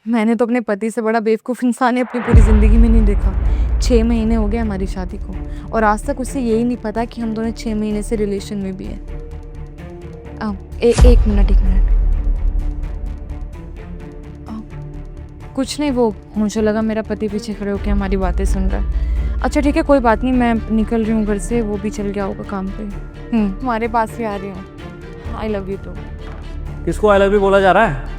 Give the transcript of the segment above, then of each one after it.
मैंने तो अपने पति से बड़ा बेवकूफ़ इंसान है अपनी पूरी ज़िंदगी में नहीं देखा। 6 महीने हो गए हमारी शादी को और आज तक उसे यही नहीं पता कि हम दोनों 6 महीने से रिलेशन में भी हैं। एक मिनट कुछ नहीं, वो मुझे लगा मेरा पति पीछे खड़े होकर हमारी बातें सुन रहा है। अच्छा ठीक है, कोई बात नहीं, मैं निकल रही हूँ घर से, वो भी चल गया होगा काम पे। तुम्हारे पास ही आ रही हूँ। I love you too. किसको आई लव यू बोला जा रहा है?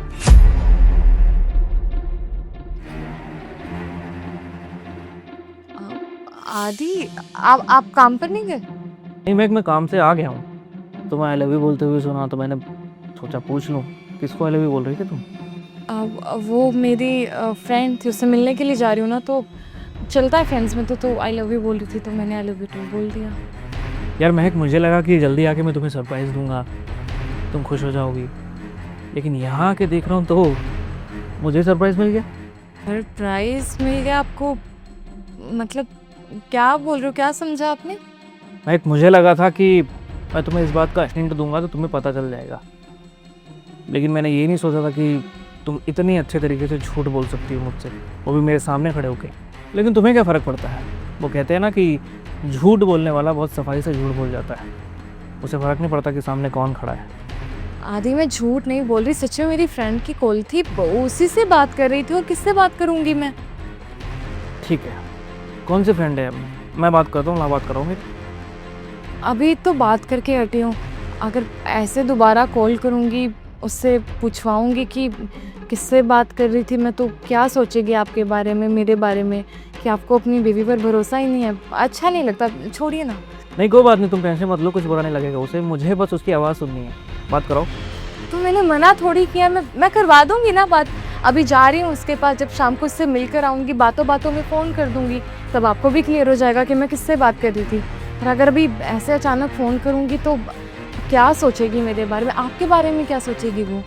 आदि, आप काम पर नहीं गए? नहीं मैं काम से आ गया हूँ, तो मैं आई लव यू बोलते हुए सुना तो मैंने सोचा पूछ लूँ किसको आई लव यू बोल रही थी तुम? वो मेरी फ्रेंड थी, उससे मिलने के लिए जा रही हूँ ना, तो चलता है फ्रेंड्स में तो आई लव यू बोल रही थी, तो मैंने आई लव यू टू बोल दिया। यार महक, मुझे लगा कि जल्दी आके मैं तुम्हें सरप्राइज़ दूंगा, तुम खुश हो जाओगी, लेकिन यहाँ आके देख रहा हूँ तो मुझे सरप्राइज़ मिल गया। सरप्राइज मिल गया आपको? मतलब क्या बोल रहे हो, क्या समझा आपने? महक, मुझे लगा था कि मैं तुम्हें इस बात का हिंट दूंगा तो तुम्हें पता चल जाएगा, लेकिन मैंने ये नहीं सोचा था कि तुम इतनी अच्छे तरीके से झूठ बोल सकती हो मुझसे, वो भी मेरे सामने खड़े होके। लेकिन तुम्हें क्या फ़र्क पड़ता है? वो कहते हैं ना कि झूठ बोलने वाला बहुत सफाई से झूठ बोल जाता है, उसे फ़र्क नहीं पड़ता कि सामने कौन खड़ा है। आदि, मैं झूठ नहीं बोल रही, सच में मेरी फ्रेंड की कॉल थी, उसी से बात कर रही थी, और किससे बात करूंगी मैं? ठीक है, कौन सी फ्रेंड है? मैं बात करता हूँ, मैं बात कराऊँगी। अभी तो बात करके हटी हूँ, अगर ऐसे दोबारा कॉल करूँगी, उससे पूछवाऊँगी कि किससे बात कर रही थी मैं, तो क्या सोचेगी आपके बारे में, मेरे बारे में, कि आपको अपनी बीवी पर भरोसा ही नहीं है। अच्छा नहीं लगता, छोड़िए ना। नहीं कोई बात नहीं, तुम टेंशन मत लो, कुछ बुरा नहीं लगेगा उसे, मुझे बस उसकी आवाज़ सुननी है। बात कराओ। तो मैंने मना थोड़ी किया, मैं करवा दूँगी ना बात। अभी जा रही हूँ उसके पास, जब शाम को उससे मिलकर आऊँगी, बातों बातों में फ़ोन कर दूँगी, तब आपको भी क्लियर हो जाएगा कि मैं किससे बात कर रही थी। और अगर अभी ऐसे अचानक फ़ोन करूँगी तो क्या सोचेगी मेरे बारे में, आपके बारे में क्या सोचेगी वो?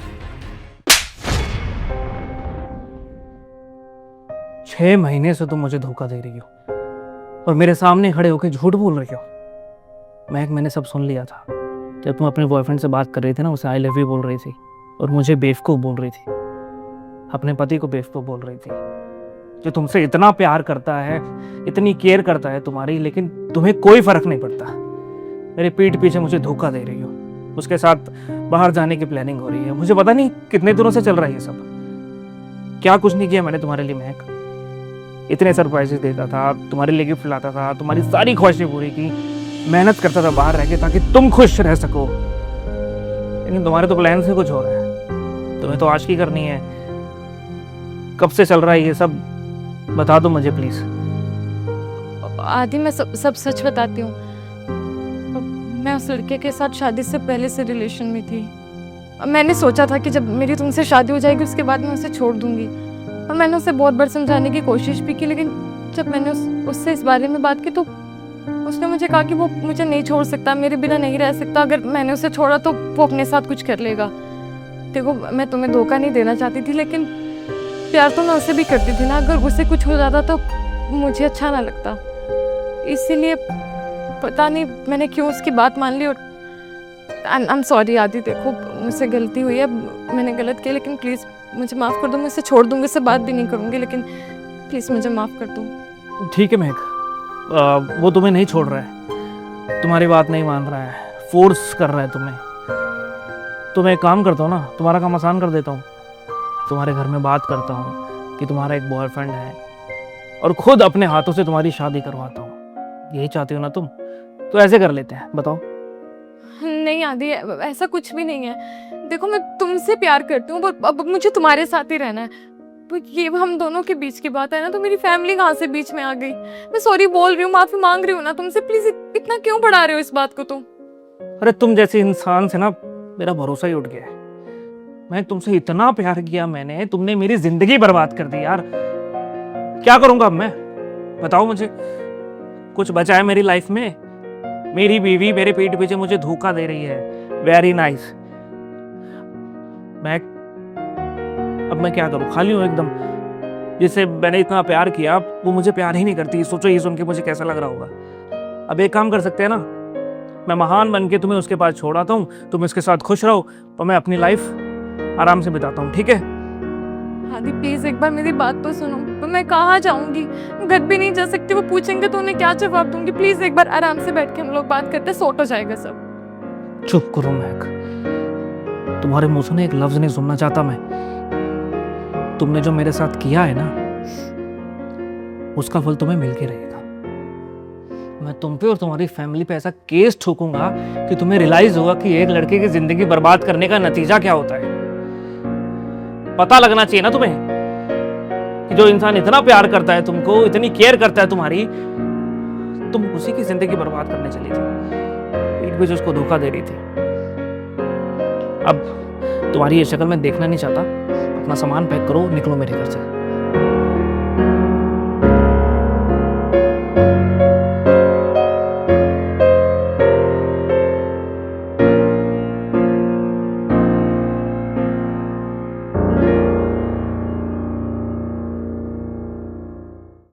6 महीने से तुम मुझे धोखा दे रही हो और मेरे सामने खड़े होकर झूठ बोल रही हो। महक, मैंने सब सुन लिया था। जब तुम अपने बॉयफ्रेंड से बात कर रही थी ना, उसे आई लव यू बोल रही थी और मुझे बेवकूफ़ बोल रही थी, अपने पति को बेवकूफ़ बोल रही थी, जो तुमसे इतना प्यार करता है, इतनी केयर करता है तुम्हारी, लेकिन तुम्हें कोई फ़र्क नहीं पड़ता। मेरे पीठ पीछे मुझे धोखा दे रही हो, उसके साथ बाहर जाने की प्लानिंग हो रही है। मुझे पता नहीं कितने दिनों से चल रहा है ये सब। क्या कुछ नहीं किया मैंने तुम्हारे लिए महक? इतने सरप्राइजेस देता था, तुम्हारे लिए गिफ्ट लाता था, तुम्हारी सारी ख्वाहिशें पूरी की, मेहनत करता था बाहर रह के ताकि तुम खुश रह सको, लेकिन तुम्हारे तो प्लान से कुछ हो रहा है। तुम्हें तो आज की करनी है। कब से चल रहा है ये सब, बता दो मुझे प्लीज। आदि, मैं सब सच बताती हूँ। मैं उस लड़के के साथ शादी से पहले से रिलेशन में थी। मैंने सोचा था कि जब मेरी तुमसे शादी हो जाएगी उसके बाद मैं उसे छोड़ दूंगी, और मैंने उसे बहुत बार समझाने की कोशिश भी की, लेकिन जब मैंने उससे इस बारे में बात की तो उसने मुझे कहा कि वो मुझे नहीं छोड़ सकता, मेरे बिना नहीं रह सकता, अगर मैंने उसे छोड़ा तो वो अपने साथ कुछ कर लेगा। देखो, मैं तुम्हें धोखा नहीं देना चाहती थी, लेकिन प्यार तो मैं उसे भी करती थी ना। अगर उसे कुछ हो जाता तो मुझे अच्छा ना लगता, इसीलिए पता नहीं मैंने क्यों उसकी बात मान ली। और आई एम सॉरी आदि, देखो मुझसे गलती हुई है, मैंने गलत किया, लेकिन प्लीज़ मुझे माफ़ कर दो। मैं उसे छोड़ दूँगी, उससे बात भी नहीं करूँगी, लेकिन प्लीज़ मुझे माफ़ कर दो। ठीक है महक, वो तुम्हें नहीं छोड़ रहा है, तुम्हारी बात नहीं मान रहा है, फोर्स कर रहा है तुम्हें। तो मैं एक काम करता हूँ ना, तुम्हारा काम आसान कर देता हूँ। तुम्हारे घर में बात करता हूँ कि तुम्हारा एक बॉयफ्रेंड है, और खुद अपने हाथों से तुम्हारी शादी करवाता हूँ। यही चाहती हो ना तुम? तो ऐसे कर लेते हैं, बताओ। नहीं आदि, ऐसा कुछ भी नहीं है। देखो, मैं तुमसे प्यार करती हूँ, अब मुझे तुम्हारे साथ ही रहना है। तो ये हम दोनों के बीच की बात है ना, तो मेरी फैमिली कहाँ से बीच में आ गई? मैं सॉरी बोल रही हूँ, माफी मांग रही हूँ ना तुमसे, प्लीज इतना क्यों बढ़ा रहे हो इस बात को तुम? अरे तुम जैसे इंसान से ना मेरा भरोसा ही उठ गया है। मैं तुमसे इतना प्यार किया मैंने, तुमने मेरी जिंदगी बर्बाद कर दी यार। क्या करूंगा अब मैं, बताओ मुझे। कुछ बचा है मेरी लाइफ में? मेरी बीवी मेरे पीठ पीछे मुझे धोखा दे रही है। Very nice. मैं अब मैं क्या करूं? खाली हूं एकदम। जिससे मैंने इतना प्यार किया वो मुझे प्यार ही नहीं करती। सोचो ये सुन के मुझे कैसा लग रहा होगा। अब एक काम कर सकते हैं ना, मैं महान बन के तुम्हें उसके पास छोड़ आता हूँ, तुम इसके साथ खुश रहो और मैं अपनी लाइफ आराम से बिताता हूँ, ठीक है? आदि प्लीज एक बार मेरी बात तो सुनो। तो मैं कहाँ जाऊंगी, घर भी नहीं जा सकती। वो पूछेंगे तो उन्हें क्या जवाब दूंगी? प्लीज एक बार आराम से बैठ के हम लोग बात करते, सॉर्ट हो जाएगा सब। चुप करो महक, तुम्हारे मुंह से ना एक लफ्ज नहीं सुनना चाहता मैं। तुमने जो मेरे साथ किया है ना, उसका फल तुम्हें मिल के रहेगा। मैं तुम पे और तुम्हारी फैमिली पे ऐसा केस ठोकूंगा कि तुम्हें रियलाइज होगा कि एक लड़के की जिंदगी बर्बाद करने का नतीजा क्या होता है। पता लगना चाहिए ना तुम्हें कि जो इंसान इतना प्यार करता है तुमको, इतनी केयर करता है तुम्हारी, तुम उसी की जिंदगी बर्बाद करने चली थी, पीठ पीछे उसको धोखा दे रही थी। अब तुम्हारी ये शक्ल मैं देखना नहीं चाहता। अपना सामान पैक करो, निकलो मेरे घर से।